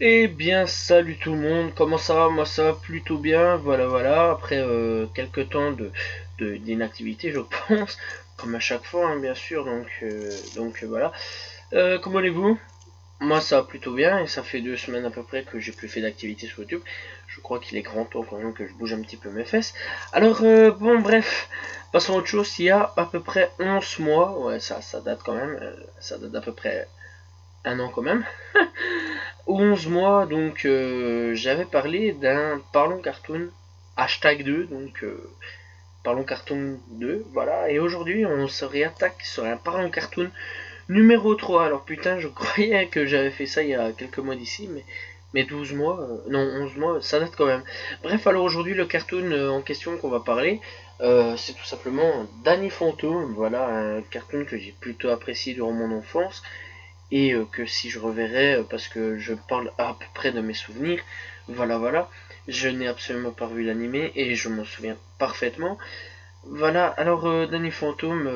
Eh bien, salut tout le monde, comment ça va? Moi ça va plutôt bien, voilà, après quelques temps d'inactivité je pense, comme à chaque fois hein, bien sûr, donc voilà. Comment allez-vous? Moi ça va plutôt bien et ça fait 2 semaines à peu près que j'ai plus fait d'activité sur YouTube. Je crois qu'il est grand temps quand même que je bouge un petit peu mes fesses. Alors bon bref, passons à autre chose, il y a à peu près 11 mois, ouais ça date quand même, ça date d'à peu près un an quand même. 11 mois, donc j'avais parlé d'un Parlons Cartoon hashtag 2, donc Parlons Cartoon 2, voilà, et aujourd'hui on se réattaque sur un Parlons Cartoon numéro 3. Alors putain, je croyais que j'avais fait ça il y a quelques mois d'ici, mais 12 mois, non 11 mois, ça date quand même. Bref, alors aujourd'hui le cartoon en question qu'on va parler, c'est tout simplement Danny Phantom, voilà, un cartoon que j'ai plutôt apprécié durant mon enfance et que si je reverrai, parce que je parle à peu près de mes souvenirs, voilà, je n'ai absolument pas vu l'animé et je m'en souviens parfaitement. Voilà, alors Danny Phantom,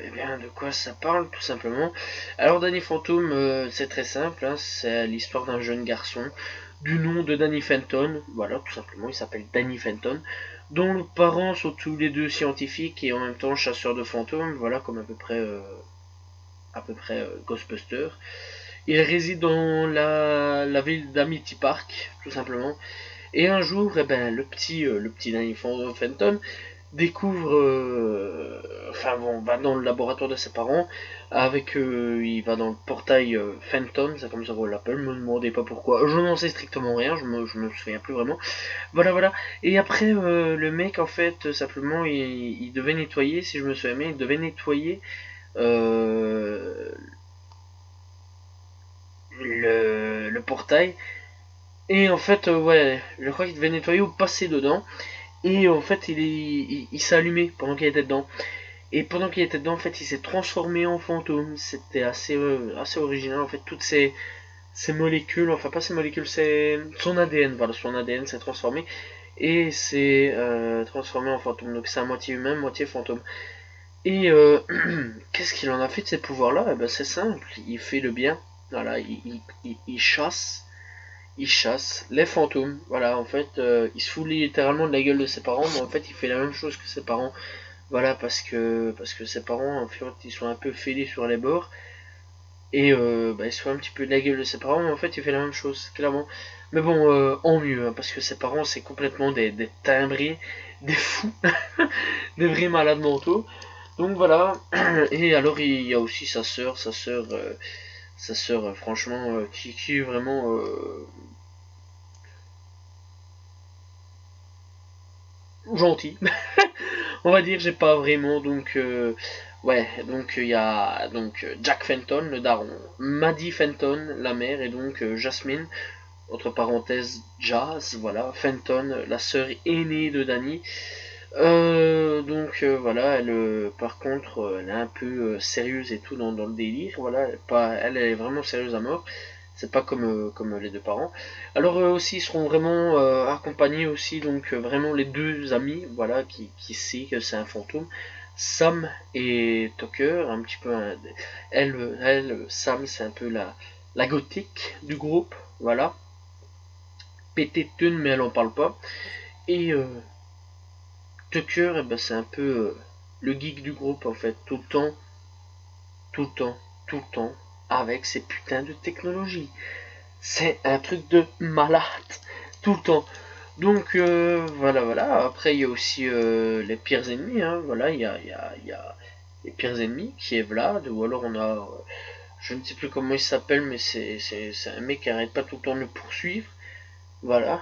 eh bien de quoi ça parle tout simplement. Alors Danny Phantom, c'est très simple, hein, c'est l'histoire d'un jeune garçon du nom de Danny Fenton, voilà tout simplement, il s'appelle Danny Fenton, dont les parents sont tous les deux scientifiques et en même temps chasseurs de fantômes, voilà comme à peu près Ghostbusters. Il réside dans la ville d'Amity Park, tout simplement. Et un jour, eh ben, le petit Danny Fenton découvre, enfin bon, va dans le laboratoire de ses parents, il va dans le portail Fenton, c'est comme ça qu'on l'appelle, me demandez pas pourquoi, je n'en sais strictement rien, je me souviens plus vraiment, voilà, et après, le mec, en fait, simplement, il devait nettoyer, si je me souviens bien, il devait nettoyer euh, le portail. Et en fait, ouais, je crois qu'il devait nettoyer ou passer dedans. Et en fait, il s'est allumé pendant qu'il était dedans. Et pendant qu'il était dedans, en fait, il s'est transformé en fantôme. C'était assez original. En fait, toutes ces molécules, enfin pas ces molécules, c'est son ADN. Voilà, son ADN s'est transformé et s'est transformé en fantôme. Donc c'est à moitié humain, moitié fantôme. Et qu'est-ce qu'il en a fait de ces pouvoirs-là? Eh ben, c'est simple, il fait le bien. Voilà, il chasse les fantômes. Voilà, en fait, il se fout littéralement de la gueule de ses parents, mais en fait, il fait la même chose que ses parents. Voilà, parce que ses parents, en fait, ils sont un peu fêlés sur les bords. Et bah, il se fout un petit peu de la gueule de ses parents, mais en fait, il fait la même chose, clairement. Mais bon, en mieux, hein, parce que ses parents, c'est complètement des timbrés, des fous, des vrais malades mentaux. Donc voilà. Et alors, il y a aussi sa sœur, franchement, qui est vraiment gentille. On va dire, j'ai pas vraiment, donc ouais, donc il y a donc Jack Fenton, le daron, Maddie Fenton, la mère, et donc Jasmine, entre parenthèses Jazz, voilà, Fenton, la sœur aînée de Danny. Donc voilà, elle, par contre, elle est un peu sérieuse et tout dans le délire, voilà, elle est vraiment sérieuse à mort. C'est pas comme les deux parents. Alors aussi ils seront vraiment accompagnés aussi donc vraiment les deux amis voilà qui sait que c'est un fantôme. Sam et Tucker un petit peu elle Sam c'est un peu la gothique du groupe voilà pété de thunes mais elle en parle pas et Tucker eh ben, c'est un peu le geek du groupe en fait tout le temps tout le temps avec ses putains de technologies. C'est un truc de malade tout le temps. Donc voilà. Après il y a aussi les pires ennemis. Hein. Voilà, il y a les pires ennemis qui est Vlad. Ou alors on a, je ne sais plus comment il s'appelle, mais c'est un mec qui arrête pas tout le temps de le poursuivre. Voilà.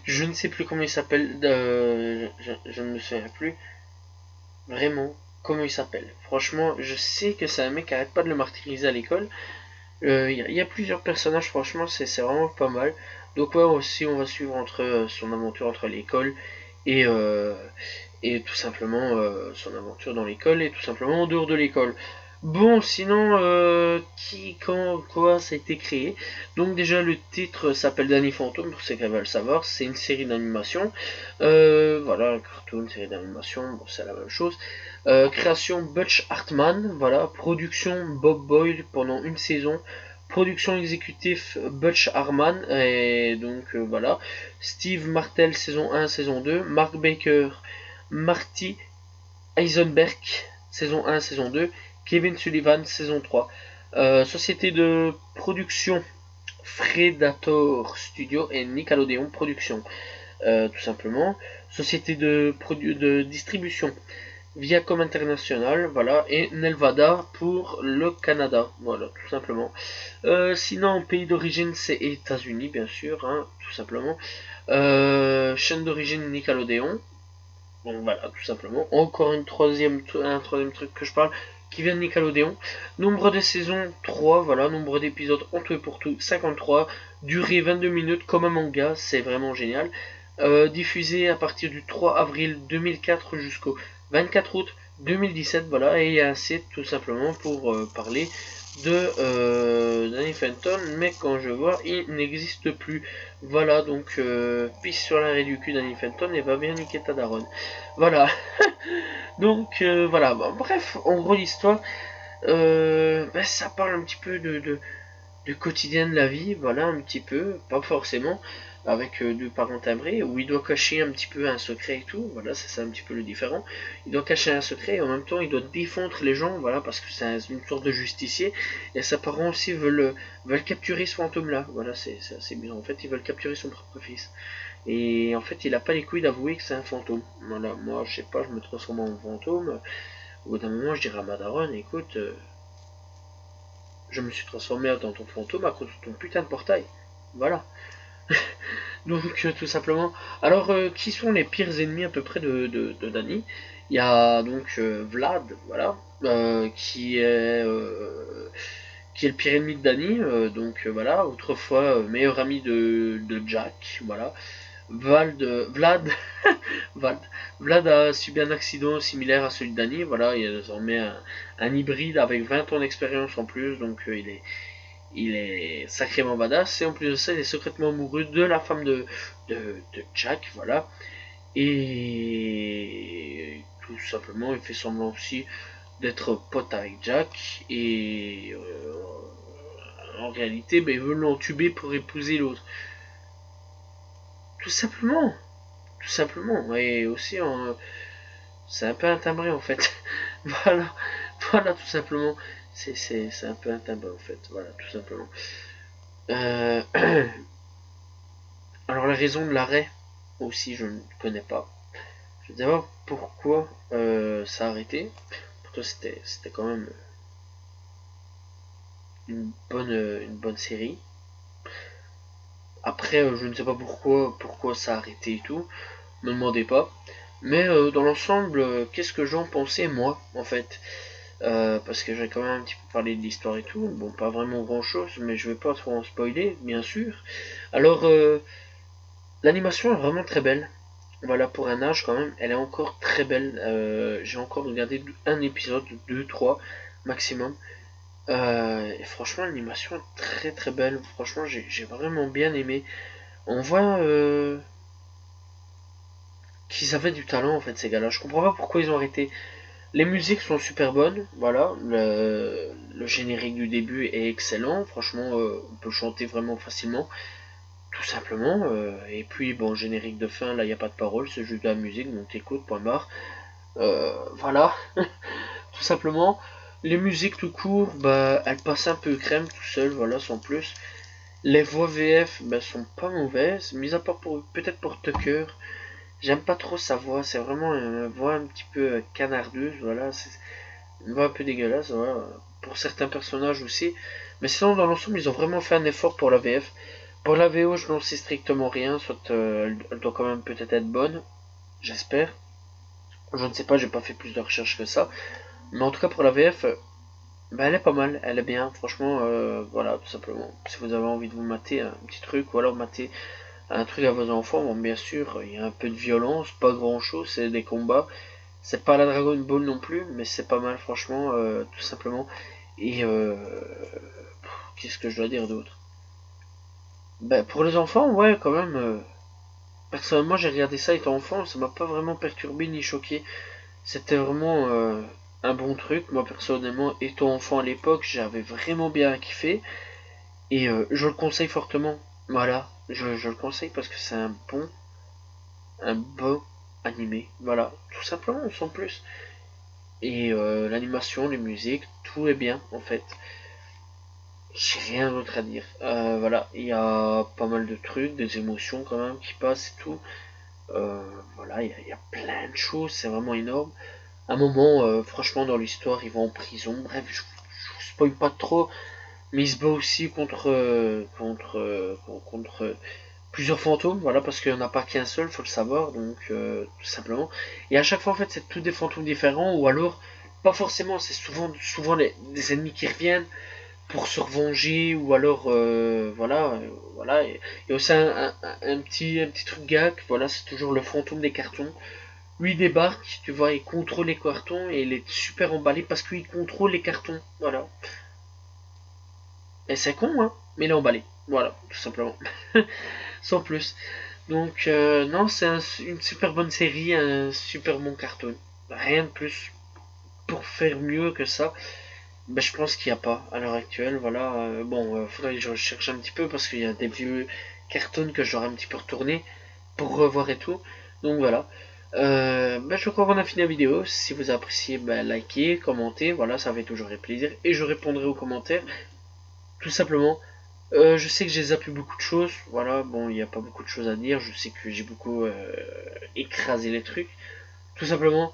Je ne sais plus comment il s'appelle. Je ne me souviens plus vraiment comment il s'appelle. Franchement, je sais que c'est un mec qui arrête pas de le martyriser à l'école. Il y a plusieurs personnages, franchement, c'est vraiment pas mal. Donc ouais, aussi on va suivre entre son aventure entre l'école et, euh, et tout simplement son aventure dans l'école et tout simplement en dehors de l'école. Bon, sinon, qui, quand, quoi, ça a été créé. Donc déjà, le titre s'appelle Danny Phantom, pour ceux qui veulent le savoir. C'est une série d'animation. Voilà, un cartoon, une série d'animation, bon, c'est la même chose. Création Butch Hartman, voilà. Production Bob Boyle pendant une saison Production exécutive Butch Hartman, et donc voilà. Steve Martel, saison 1, saison 2. Mark Baker, Marty Eisenberg, saison 1, saison 2. Kevin Sullivan, saison 3. Société de production Fredator Studio et Nickelodeon Production, tout simplement. Société de distribution Viacom International, voilà, et Nelvada pour le Canada, voilà, tout simplement. Sinon, pays d'origine, c'est États-Unis, bien sûr, hein, tout simplement. Chaîne d'origine Nickelodeon, donc voilà, tout simplement. Encore un troisième truc que je parle, qui vient de Nickelodeon. Nombre de saisons, 3, voilà. Nombre d'épisodes en tout et pour tout, 53. Durée 22 minutes, comme un manga, c'est vraiment génial. Diffusé à partir du 3 avril 2004 jusqu'au 24 août 2017, voilà. Et il y a un site, tout simplement, pour parler de Danny Fenton, mais quand je vois, il n'existe plus. Voilà, donc pisse sur l'arrêt du cul Danny Fenton et va bien niquer ta daronne. Voilà. Donc voilà, bon, bref, en gros l'histoire, ça parle un petit peu de quotidien de la vie, voilà, un petit peu, pas forcément, avec deux parents timbrés, où il doit cacher un petit peu un secret et tout, voilà, c'est ça un petit peu le différent. Il doit cacher un secret et en même temps il doit défendre les gens, voilà, parce que c'est une sorte de justicier, et ses parents aussi veulent capturer ce fantôme-là, voilà, c'est assez bien, en fait, ils veulent capturer son propre fils. Et en fait, il a pas les couilles d'avouer que c'est un fantôme. Voilà, moi, je sais pas, je me transforme en fantôme. Au bout d'un moment, je dirais à ma daronne, écoute, je me suis transformé dans ton fantôme à cause de ton putain de portail. Voilà. Donc, tout simplement. Alors, qui sont les pires ennemis à peu près de Danny? Il y a donc Vlad, voilà, qui est le pire ennemi de Danny. Donc, voilà, autrefois meilleur ami de Jack, voilà. Vlad, Vlad, Vlad a subi un accident similaire à celui de Danny. Voilà, il y a désormais un hybride avec 20 ans d'expérience en plus, donc il est sacrément badass. Et en plus de ça, il est secrètement amoureux de la femme de Jack, voilà. Et tout simplement, il fait semblant aussi d'être pote avec Jack. Et en réalité, il veut l'entuber pour épouser l'autre. Tout simplement. Tout simplement. Et aussi, c'est un peu un timbré en fait. Voilà. Voilà, tout simplement. C'est un peu un timbré en fait. Voilà, tout simplement. Euh, Alors, la raison de l'arrêt, aussi, je ne connais pas. Je veux savoir pourquoi ça a arrêté. Pourtant, c'était quand même une bonne série. Après, je ne sais pas pourquoi ça a arrêté et tout. Ne me demandez pas. Mais dans l'ensemble, qu'est-ce que j'en pensais moi, en fait? Parce que j'ai quand même un petit peu parlé de l'histoire et tout. Bon, pas vraiment grand chose, mais je vais pas trop en spoiler, bien sûr. Alors, l'animation est vraiment très belle. Voilà, pour un âge quand même, elle est encore très belle. J'ai encore regardé un épisode, 2, 3 maximum. Et franchement, l'animation est très très belle. Franchement, j'ai vraiment bien aimé. On voit qu'ils avaient du talent en fait, ces gars-là. Je comprends pas pourquoi ils ont arrêté. Les musiques sont super bonnes, voilà. Le générique du début est excellent. Franchement, on peut chanter vraiment facilement, tout simplement. Et puis, bon, générique de fin, là, il n'y a pas de parole, c'est juste de la musique, donc t'écoutes, point barre. Voilà, tout simplement. Les musiques tout court, bah, elles passent un peu crème tout seul, voilà, sans plus. Les voix VF, bah, sont pas mauvaises, mis à part peut-être pour Tucker. J'aime pas trop sa voix, c'est vraiment une voix un petit peu canardeuse, voilà, c'est une voix un peu dégueulasse, voilà, pour certains personnages aussi. Mais sinon, dans l'ensemble, ils ont vraiment fait un effort pour la VF. Pour la VO, je n'en sais strictement rien, soit elle doit quand même peut-être être bonne, j'espère. Je ne sais pas, j'ai pas fait plus de recherches que ça. Mais en tout cas, pour la VF, bah, elle est pas mal, elle est bien, franchement, voilà, tout simplement. Si vous avez envie de vous mater un petit truc, ou alors mater un truc à vos enfants, bon, bien sûr, il y a un peu de violence, pas grand chose, c'est des combats. C'est pas la Dragon Ball non plus, mais c'est pas mal, franchement, tout simplement. Et qu'est-ce que je dois dire d'autre? Bah, pour les enfants, ouais, quand même. Personnellement, j'ai regardé ça étant enfant, ça m'a pas vraiment perturbé ni choqué. C'était vraiment un bon truc. Moi, personnellement, étant enfant à l'époque, j'avais vraiment bien kiffé. Et je le conseille fortement. Voilà, je le conseille parce que c'est un beau animé. Voilà, tout simplement, sans plus. Et l'animation, les musiques, tout est bien en fait. J'ai rien d'autre à dire. Voilà, il y a pas mal de trucs, des émotions quand même qui passent et tout. Voilà, il y a plein de choses, c'est vraiment énorme. À un moment, franchement, dans l'histoire, ils vont en prison. Bref, je vous spoil pas trop, mais il se bat aussi contre plusieurs fantômes, voilà, parce qu'il n'y en a pas qu'un seul, faut le savoir, donc tout simplement. Et à chaque fois, en fait, c'est tous des fantômes différents, ou alors, pas forcément, c'est souvent des ennemis qui reviennent pour se revenger, ou alors, voilà. Il y a aussi un petit truc gag, voilà, c'est toujours le fantôme des cartons. Lui il débarque, tu vois, il contrôle les cartons et il est super emballé parce qu'il contrôle les cartons. Voilà. Et c'est con, hein, mais il est emballé. Voilà, tout simplement. Sans plus. Donc, non, c'est une super bonne série, un super bon cartoon. Rien de plus pour faire mieux que ça. Ben, je pense qu'il n'y a pas à l'heure actuelle. Voilà. Bon, faudrait que je recherche un petit peu parce qu'il y a des vieux cartoons que j'aurais un petit peu retourné pour revoir et tout. Donc voilà. Ben, je crois qu'on a fini la vidéo. Si vous appréciez, ben, likez, commentez. Voilà, ça fait toujours plaisir. Et je répondrai aux commentaires. Tout simplement. Je sais que j'ai zappé beaucoup de choses. Voilà, bon, il n'y a pas beaucoup de choses à dire. Je sais que j'ai beaucoup écrasé les trucs. Tout simplement.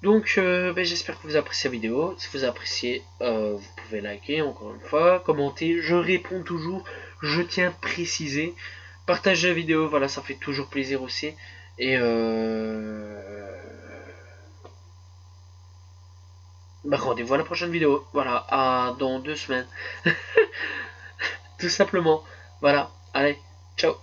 Donc, ben, j'espère que vous appréciez la vidéo. Si vous appréciez, vous pouvez liker encore une fois, commenter. Je réponds toujours. Je tiens à préciser. Partagez la vidéo, voilà, ça fait toujours plaisir aussi. Et bah, rendez-vous à la prochaine vidéo. Voilà, à dans 2 semaines. Tout simplement. Voilà, allez, ciao.